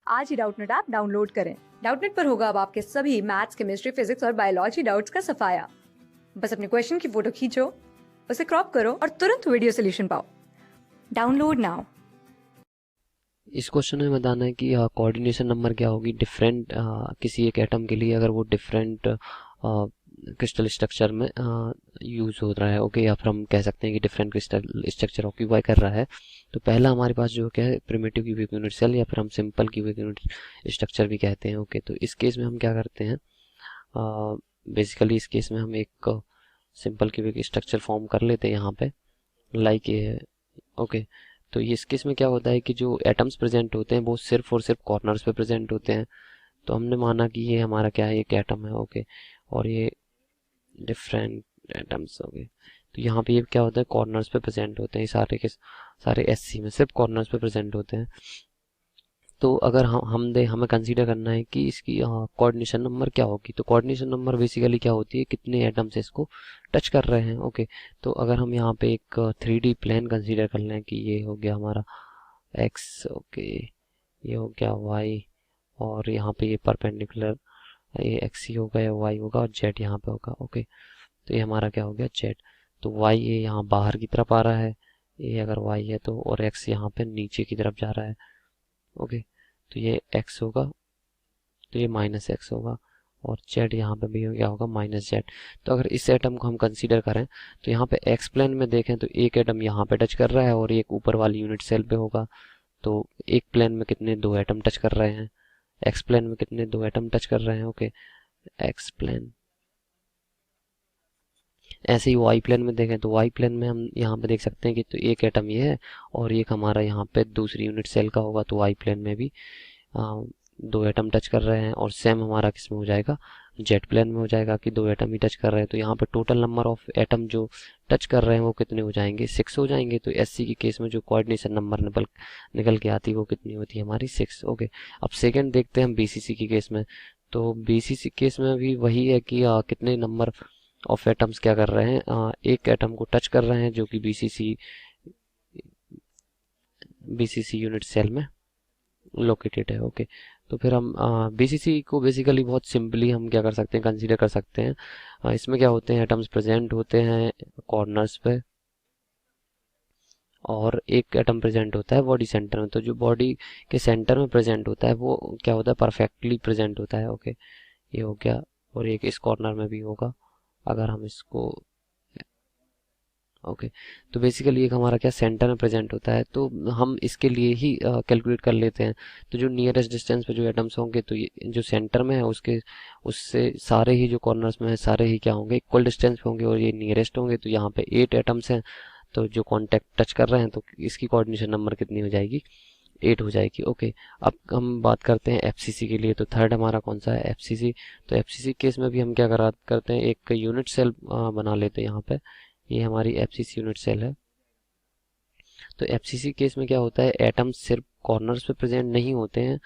आज ही Doubtnut app download करें। Doubtnut पर होगा अब आपके सभी मैथ्स, केमिस्ट्री, फिजिक्स और बायोलॉजी डाउट्स का सफाया। बस अपने क्वेश्चन की फोटो खींचो, उसे क्रॉप करो और तुरंत वीडियो सोल्यूशन पाओ। Download now. इस क्वेश्चन में बताना है कि कोऑर्डिनेशन नंबर क्या होगी डिफरेंट किसी एक एटम के लिए अगर वो डिफरेंट क्रिस्टल स्ट्रक्चर में यूज हो रहा है। ओके, या फिर हम कह सकते हैं कि डिफरेंट क्रिस्टल स्ट्रक्चर ऑक्यूपाई कर रहा है। तो पहला हमारे पास जो क्या है प्रिमिटिव क्यूबिक यूनिट सेल, या फिर हम सिंपल क्यूबिक यूनिट स्ट्रक्चर भी कहते हैं। ओके, तो इस केस में हम क्या करते हैं, बेसिकली इस केस में हम एक सिंपल क्यूबिक स्ट्रक्चर फॉर्म कर लेते हैं यहाँ पे, लाइक ये है। ओके, तो ये इस केस में क्या होता है कि जो एटम्स प्रेजेंट होते हैं वो सिर्फ और सिर्फ कॉर्नर्स पे प्रेजेंट होते हैं। तो हमने माना कि ये हमारा क्या है, एक एटम है। ओके, और ये डिफरेंट एटम्स। ओके, तो यहाँ पे ये क्या होता है, कॉर्नर्स पे प्रेजेंट होते हैं। सारे के सारे एससी में सिर्फ कॉर्नर्स पे प्रेजेंट होते हैं। तो अगर हमें कंसीडर करना है कि इसकी कोऑर्डिनेशन नंबर क्या होगी, तो कोऑर्डिनेशन नंबर बेसिकली क्या होती है, कितने एटम्स इसको टच कर रहे हैं। ओके, तो अगर हम यहाँ पे एक 3D प्लेन कंसीडर कर लें कि ये हो गया हमारा एक्स, ओके, ये हो गया वाई, और यहाँ पे ये परपेंडिकुलर, ये एक्स ही होगा या वाई होगा, और जेड यहाँ पे होगा। ओके, तो ये हमारा क्या हो गया, जेड। तो वाई ये यहाँ बाहर की तरफ आ रहा है, ये अगर वाई है तो, और एक्स यहाँ पे नीचे की तरफ जा रहा है। ओके, तो ये x होगा, तो ये माइनस एक्स होगा, और z यहाँ पे भी क्या होगा, माइनस जेड। तो अगर इस एटम को हम कंसीडर करें तो यहाँ पे x प्लेन में देखें तो एक एटम यहाँ पे टच कर रहा है और एक ऊपर वाली यूनिट सेल पे होगा। तो एक प्लेन में कितने, दो एटम टच कर रहे हैं। x प्लेन में कितने, दो एटम टच कर रहे हैं। Okay, x plane. ऐसे ही y प्लेन में देखें तो y प्लेन में हम यहाँ पे देख सकते हैं कि तो एक एटम ये है और एक हमारा यहाँ पे दूसरी यूनिट सेल का होगा। तो y प्लेन में भी दो एटम टच कर रहे हैं, और सेम हमारा किस में हो जाएगा, जेड प्लेन में हो जाएगा कि दो एटम ही टच कर रहे हैं। तो यहाँ पे टोटल नंबर ऑफ एटम जो टच कर रहे हैं वो कितने हो जाएंगे, 6 हो जाएंगे। तो एससी के केस में जो कोऑर्डिनेशन नंबर निकल के आती है वो कितनी होती है, हमारी 6। ओके, अब सेकंड देखते हैं हम बीसीसी के केस में। तो बीसीसी केस में भी वही है कि कितने नंबर ऑफ एटम्स क्या कर रहे हैं, एक एटम को टच कर रहे हैं जो कि बीसीसी यूनिट सेल में लोकेटेड है। ओके, तो फिर हम बीसीसी को बेसिकली बहुत सिंपली हम क्या कर सकते हैं, कंसीडर कर सकते हैं। इसमें क्या होते हैं, एटम्स प्रेजेंट होते हैं कॉर्नर्स पे, और एक एटम प्रेजेंट होता है बॉडी सेंटर में। तो जो बॉडी के सेंटर में प्रेजेंट होता है वो क्या होता है, परफेक्टली प्रेजेंट होता है। ओके, ये हो गया, और एक इस कॉर्नर में भी होगा अगर हम इसको। ओके, तो बेसिकली एक हमारा क्या सेंटर में प्रेजेंट होता है। तो हम इसके लिए ही कैलकुलेट कर लेते हैं। तो जो नियरेस्ट डिस्टेंस पे जो एटम्स होंगे, तो ये जो सेंटर में है उसके उससे सारे ही जो कॉर्नर्स में है सारे ही क्या होंगे, इक्वल डिस्टेंस पे होंगे, और ये नियरेस्ट होंगे। तो यहाँ पे 8 एटम्स हैं, तो जो कॉन्टेक्ट टच कर रहे हैं, तो इसकी कोऑर्डिनेशन नंबर कितनी हो जाएगी, 8 हो जाएगी। ओके, अब हम बात करते हैं एफसीसी के लिए। तो थर्ड हमारा कौन सा है, एफसीसी। तो एफसीसी केस में भी हम क्या करते हैं, एक यूनिट सेल बना लेते हैं यहाँ पे। ये हमारी एफसीसी यूनिट सेल है। तो एफसीसी केस में क्या होता है, एटम्स सिर्फ कॉर्नर्स पे प्रेजेंट नहीं होते हैं,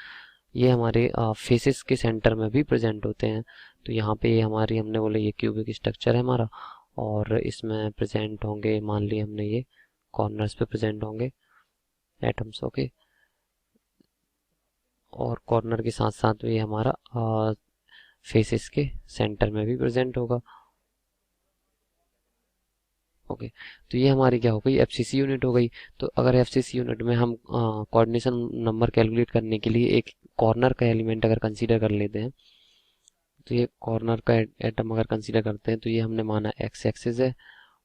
ये हमारे फेसेस के सेंटर में भी प्रेजेंट होते हैं। तो यहाँ पे ये हमारी, हमने बोले ये क्यूबिक स्ट्रक्चर है हमारा, और इसमें प्रेजेंट होंगे, मान लिया हमने ये कॉर्नर्स पे प्रेजेंट होंगे एटम्स। ओके, और कॉर्नर के साथ साथ ये हमारा फेसेस के सेंटर में भी प्रेजेंट होगा। ओके, तो ये हमारी क्या हो गई, एफसीसी यूनिट हो गई। तो अगर एफसीसी यूनिट में हम कोऑर्डिनेशन नंबर कैलकुलेट करने के लिए एक कॉर्नर का एलिमेंट अगर कंसीडर कर लेते हैं, तो ये कॉर्नर का एटम अगर कंसीडर करते हैं, तो ये हमने माना एक्स एक्सिस है,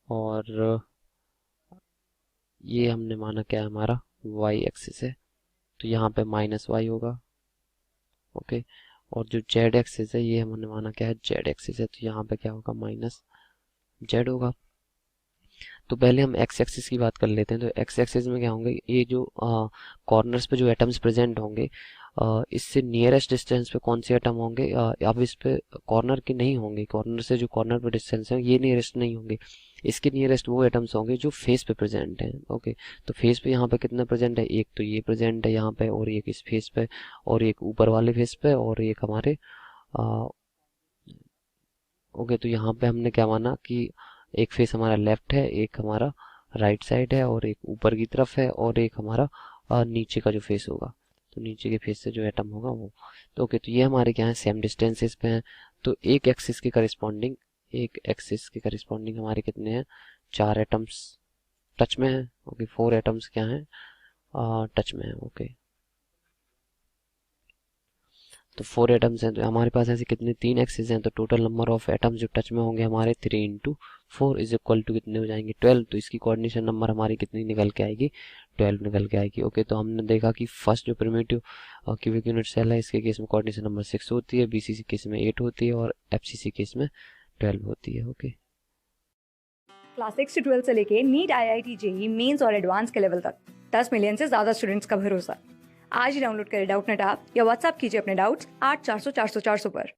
और ये हमने माना क्या है, हमारा वाई एक्सिस है। तो यहाँ पे माइनस वाई होगा। ओके, और जो जेड एक्सिस है ये हमने माना क्या है, जेड एक्सिस है। तो यहाँ पे क्या होगा, माइनस जेड होगा। तो पहले हम एक्स एक्सिस की बात कर लेते हैं। तो एक्स एक्सिस में क्या होंगे, ये जो कॉर्नर्स पे जो एटम्स प्रेजेंट होंगे, इससे नियरेस्ट डिस्टेंस पे कौन से एटम होंगे, अब इस पे कॉर्नर के नहीं होंगे, कॉर्नर से जो कॉर्नर पे डिस्टेंस है ये नियरेस्ट नहीं होंगे। इसके नियरेस्ट वो एटम्स होंगे जो फेस पे प्रेजेंट हैं। ओके, तो फेस पे यहाँ पे कितना प्रेजेंट है, एक तो ये प्रेजेंट है यहाँ पे, और एक इस फेस पे, और एक ऊपर वाले फेस पे, और एक हमारे ओके, तो यहाँ पे हमने क्या माना कि एक फेस हमारा लेफ्ट है, एक हमारा राइट साइड है, और एक ऊपर की तरफ है, और एक हमारा नीचे का जो फेस होगा। तो नीचे के फेस से जो एटम होगा वो। तो ओके, तो ये हमारे क्या है, सेम डिस्टेंसेस पे हैं। तो एक एक्सिस के करिस्पॉन्डिंग हमारे कितने हैं, 4 एटम्स टच में है। ओके, 4 एटम्स क्या हैं, टच में है। ओके, तो 4 एटम्स हैं, तो हमारे पास ऐसे कितने, 3 एक्सिस हैं, तो टोटल नंबर ऑफ एटम्स जो टच में होंगे हमारे 3 इंटू 4 इज इक्वल टू कितने हो जाएंगे, 12। तो इसकी कोऑर्डिनेशन नंबर हमारी कितनी निकल के आएगी, 12 निकल के आएगी। ओके, तो हमने देखा कि फर्स्ट जो प्रिमिटिव क्यूबिक यूनिट सेल है, इसके केस में कोऑर्डिनेशन नंबर 6 होती है, बीसीसी केस में 8 होती है और एफसीसी केस में 12 होती है। ओके, क्लास 6 से 12 से लेके नीट, IIT, जेई मेंस और एडवांस के लेवल तक 10 मिलियन से ज्यादा स्टूडेंट्स का भरोसा। आज ही डाउनलोड करें डाउटनेट ऐप या व्हाट्सएप कीजिए अपने डाउट्स 8400 400 400 पर।